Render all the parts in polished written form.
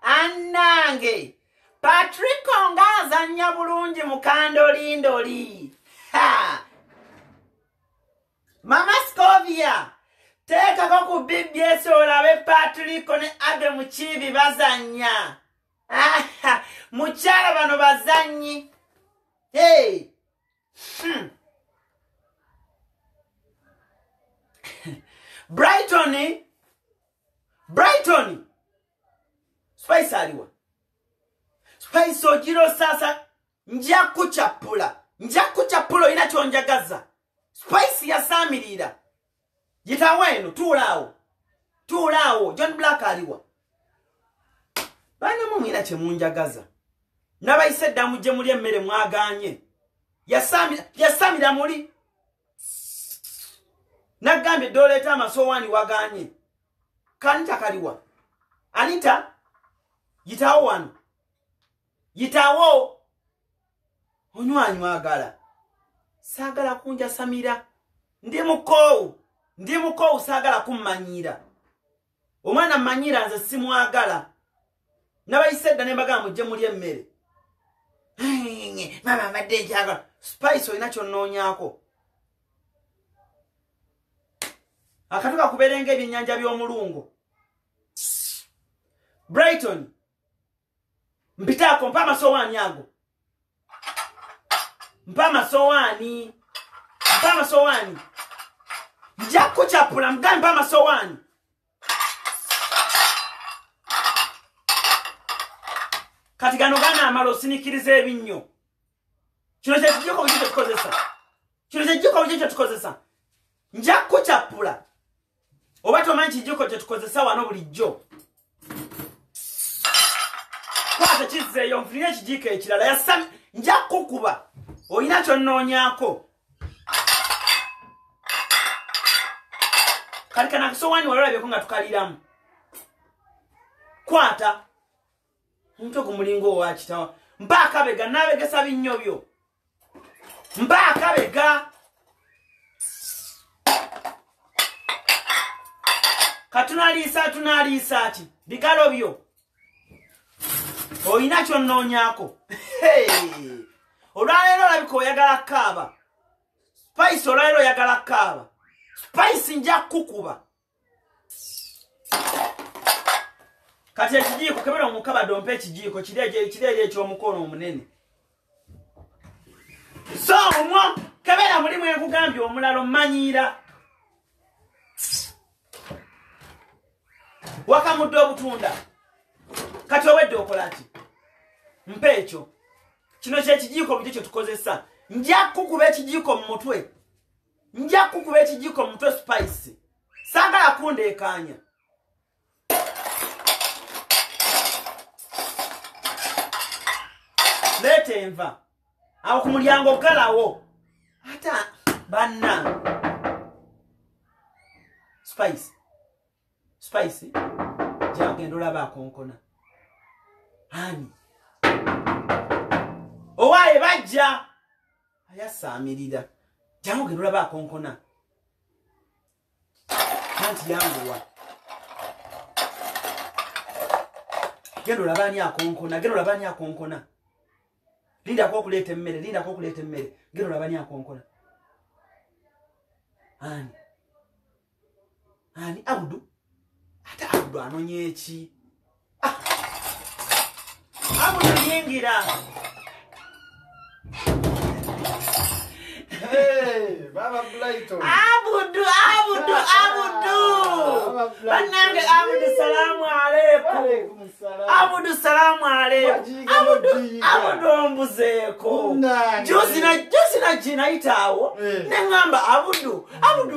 Annange Patrick Ongaza nyabulungi mukando lindoli. Mama Scovia teka ko kubibye olabe Patrick ne age muchibi bazanya. Muchala bano bazanyi. Hey. Brighton. Spice aliwa. Spice ojiro sasa nja kuchapula inachonjagaza. Spice ya samirira. Jita wenu tulao John Black aliwa. Bana mu inache munjagaza. Nabayise muje muri emmere mwaganye. Yasamira muri. Nagambe doleta amasowani waganye. Kanita kaliwa. Anita yitawo wano. Yitawo onywanyi mwagala. Sagala kunja Samira. Ndi muko sagala kummanyira. Omwana manyira nze simwagala. Nabayise ne mbagala muje muri emmere. Mama madejaga Spice inacho nonyako. Akatuka kuberenge ebyenyanja by'omulungu. Brighton mpitako mpama sowani yago. Mpama sowani. Njako chapula mgani mpama sowani. Katigano gana amalo sinikirize ebinyo. Kino kyekijiko ujije tukozesa. Njako chapula. Obato manchi kijiko tukozesa wano bulijjo. Kwata chize yo mfine kijiko ekirala yasami njako kuba. Oyinacho nonyako. Kalikana kusowani walala byekonga tukaliramu. Kwata Mto kumulingo wa chitawa. Mbaka bega nabegesa binyobyo. Mbaka bega. Katunalisa ati. Bigalo byo. Oyinacho nonyako. Hey. Olwalero labiko yagala kaba. Spice olwalero yagala kaba. Spice nja kukuba. Kati ekijiko kebera omukaba dompe ekijiko kireje ekyomukono omunene. So omwo kebera mulimu ekugambye omulalo manyira. Wakamudde obutunda. Kati owedde okolati. Mpecho. Kino kyekijiko bidikyo tukozesa. Nja kukuba ekijiko mu mutwe. Spice. Sagala kundekanya. Lete enva. Awo ku mulyango galawo. Ata banna. Spice. Jagendo laba konkona. Hani. Owaye bajja. Ayasamirira. Jango gendo laba konkona. Kanti yanguwa. Gendo labani akonkona. Linda kwa kuleta mmere. Gero labani akonkona. Ani Abudu. Ata Abudu anonyechi. Abudu yengira. Hey, Baba Brighton. Abudu. Banange Abudu salamu alaikum. Abudu salamu alaikum. Abudu ombuzeko. Juzi na jina itawo. Nengamba Abudu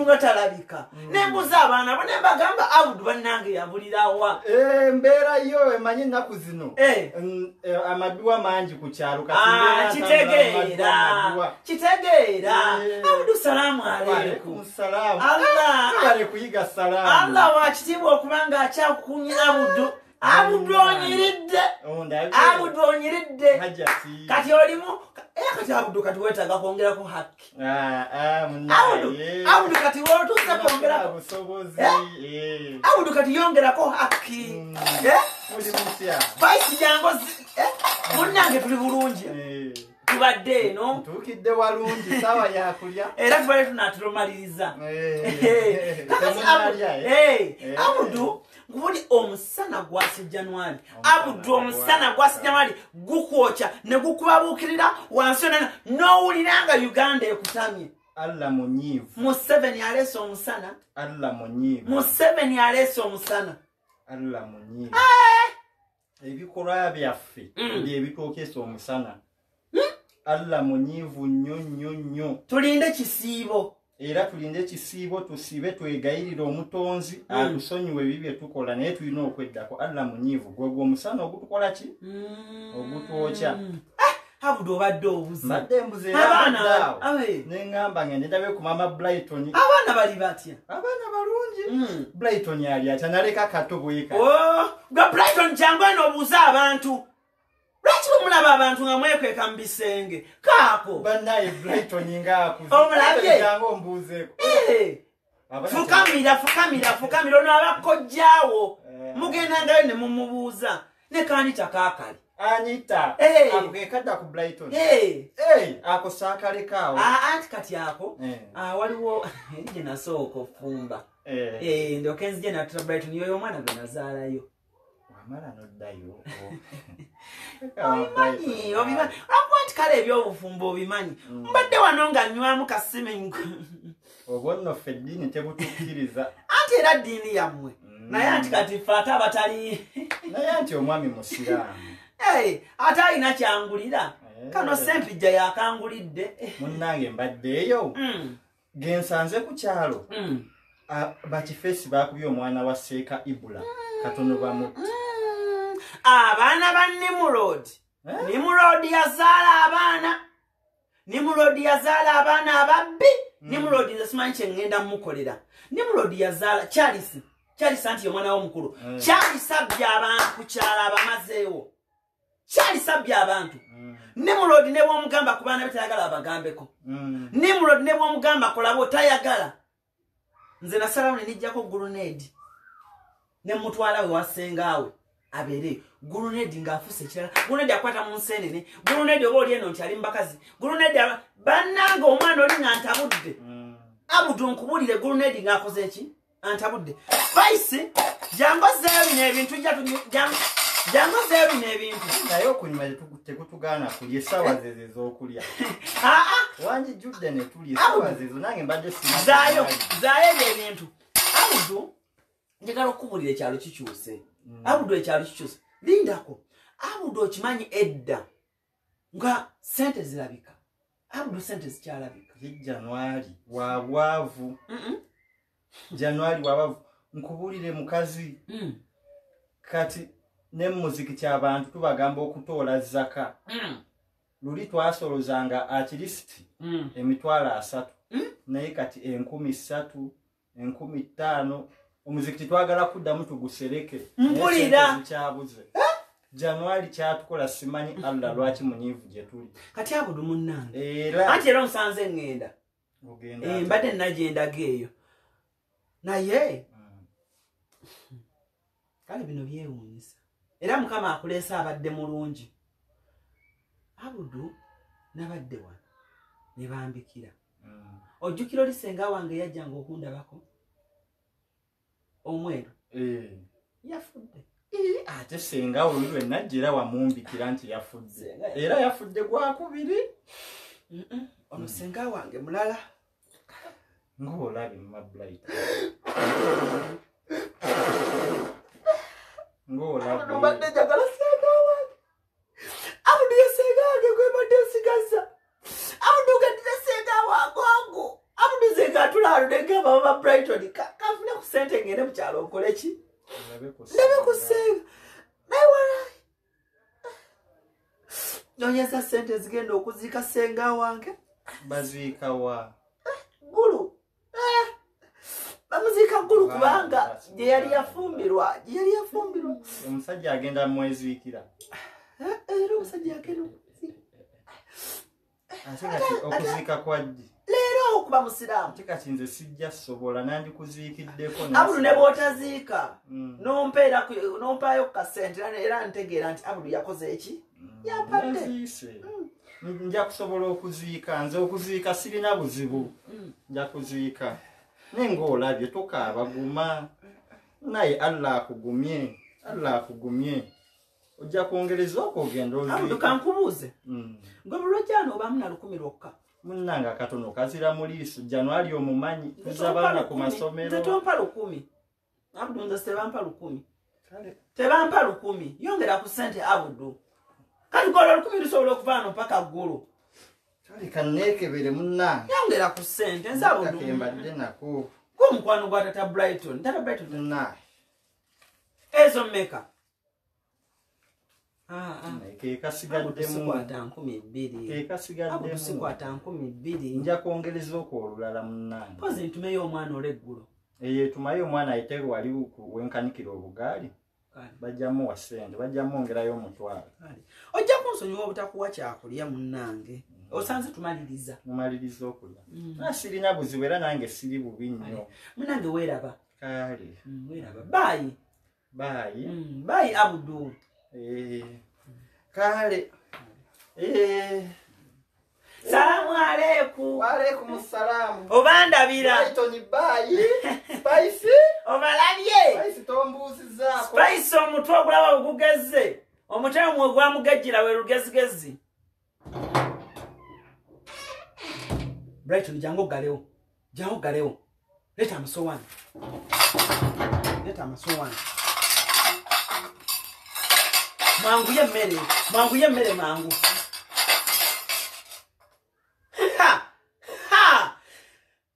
ngatalabika. Nembuza abana bonemba gamba Abudu banange yabulirawa. Mbera yo emanyi naku zino. Amaduwa manji ku kyalo kati kitegeera. Abudu salamu alaikum. Salamu. Allah bale kuyiga salamu. Allah wakitibwa okubanga akyakukunya Abudu Abudu onyiridde. Abudu onyiridde. Hajati. Kati olimu kati Abudu kati wetaaga kwongerako haki. Munaye. Abudu kati wotuuse kwongerako busobozi. Abudu kati yongerako haki. Muli mutya. Vice Jangozi. Munnange tuli bulungi. Tubadde no. Tukidde walungi sawa ya kulya. Era tubale tunatulomaliriza. Abudu ngubuli omusana gwasi January. Abudu omusana gwasi January gukwocha ne gukubabukirira wansi nana nowuliranga Uganda ekutamye. Allah munyivu. Museveni aleso omusana. Allah munyivu. Museveni aleso omusana. Allah munyivu. Ebikolwa byaffe byebitokesa omusana. Allah munyivu nnyo. Tulinde kisiibo. Era tulinde kisiibo tusibe twegayirira omutonzi atusonyiwe bibye tukola naye tulina okweddako. Allah munyivu gwe omusana ogutukola ki? Ogutwokya. Abudu obadde obuze. Mbadde mbuze abaana. Nengamba ngende ndabe ku mama Brighton. Abaana bali batya? Abaana balungi. Brighton yali atya naleka kato bweka. Gwe Brighton jangu eno obuuza abantu. Lwaki mulaba abantu nga mwekweka mu bisenge? Kaako. Bannaye Brighton ngaakuze. Omulabye? Jangu ombuuzeeko. Fukamira ono abakojjaawo. Mugendangayo ne mumubuuza. Ne kanita kaakali. Anita. Ako kekadda ku Brighton. Ako saakalekaawo. Anti kati ako. Waliwo nje nasooka ofumba. Ndoke nzije natula Brighton yoyo omwana gwe nazaalayo. Wamala noddayo. Obimanyi. Akwanti kale ebyobufumbo obimanyi. Mbadde wano nga nnywamu kasime. Obwonno ffe eddiini tebutukkiriza. Anti era ddiini yammwe. Naye anti kati ffe ate abatali. Naye anti omwami musiraamu. Ate alina kyangulira. Kano Sempijja yakangulidde. Munnange mbaddeeyo. Gensanze ku kyalo. Bakifeesi baakubye omwana wa Seeka Ibula. Katono bamutte. Abaana ba Nimrod. Nimrod yazaala abaana ababbi. Nimrod nze simanyi kye ngenda mukolera. Nimrod yazaala Charles anti omwana w'omukulu. Charles abbye abantu ku kyalo abamazeewo. Charles abbye abantu. Nimrod ne bw'omugamba ku baana be tayagala abagambeko. Nimrod ne bw'omugamba kolabo tayagala. Nze nasalawo ne nijjako grenade. Ne mutwala we wasengaawe. Abere grenade ng'afuse ekirala. Grenade akwata mu nsenene. Grenade oba oli eno nti ali mbakazi. Grenade bannanga omwana oli nga ntabudde. Abudu nkubulire grenade ng'akoze eki? Antabudde. Vice jango zeebi n'ebintu jango zeebi n'ebintu. Naye okunyuma tekutugaana kulya essaawa zezo ez'okulya. Wanjijjudde ne tulya essaawa zezo nange mbadde zaayo ebintu. Abudu njagala okukubulira ekyalo kikyuse. Abudu ekyalo kikyuse. Lindako. Abudu okimanyi edda nga sente zirabika. Abudu sente zikyalabika. Januari wabwavu. Januari wabwavu. Nkubulire mukazi. Kati ne muziki ky'abantu tubagamba okutoola zaka. Luli twasolozanga akirisiti emitwalo 3. Naye kati 13,000, 15,000 omuziki twagala kuddamu tugusereke. Mpulira. Kyabuze. Januari kyatukola simanyi Allah lwaki munyivu gye tuli. Kati Abudu munnange. Anti era nsanze ngenda. Mbadde nagendaga eyo. Naye kale bino byewuunyisa. Era Mukama akuleesa abadde mulungi. Abudu nabadde wano ne bambikira. Ojjukira oli senga wange yajjanga okundabako. Omweru. Yafudde. Ate senga oli lwenna ajjira wamumbikira nti yafudde. Era yafudde gwakubiri. Ono senga wange mulala. Ng'olabye mama Brighton. Ng'olabye. Mbadde njagala senga wange. Abudu ye senga wange gwe mbadde nsigaza. Abudu gaddira senga wange. Abudu senga atulaalo ne gamba mama Brighton. Kafune ku sente ngende mu kyalo okole ki? Ndabe ku senga. Naye walayi. Nonyeza sente zigenda okuziika senga wange. Baziika wa? Gulu. Bamuziika waggulu kubanga gye yali yafumbirwa omusajja agenda mwezikira era omusajja agenda okuziika kwajji leero okuba musiraamu kati nze sijja sobola nandikuziikiddeko Abudu ne bw'otaziika nompaayo kasente era ntegeera nti Abudu yakoze eki yampadde nja kusobola okuziika nze okuziika sirina buzibu nja kuziika naye ng'olabye tokaabaguma naye Allah akugumye ojja kwongereza okugenda Abudu kankubuuze gwe bulojjano obamu na 1,000 lwokka munnanga katono kazira mu liiso Januari omumanyi tuza baana ku masomero nze tompa 1,000 Abudu nze tebampa 1,000 tebampa 1,000 yongera ku ssente Abudu kati kola 1,000 lusobola okuvaano mpaka ggulu kale kanneekebere munnange yongera ku ssente nze Abudu kembadde nako gwomukwano gwa tata Brighton munnange ezo mmeka kekasigaddemu kekasigaddemu 2,000 nja kwongereza olulala munnange pozi ntumeyo omwana olweggulo tumayo omwana ayite wali wenkanikira obugaali bajjamu wa ssente bajjamu ongerayo omutwalo ojja kunsonyiwa obutakuwa kyakulya munnange osanze tumaliriza mumaliriza okulya sirina buzibu era nange siri bubi nnyo munnange weeraba kale weeraba bayi Abudu kale salamu aleikum waalaikum salamu obandabira Spice obalabye tombuuzizaako Spice omutwe ogulaba ogugezze omutwe mwe gwamugejjira we lugezigezi Brighton jangu oggalewo leta amasowani mwanguye mmere mangu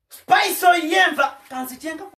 Spice oyenva kanzityenga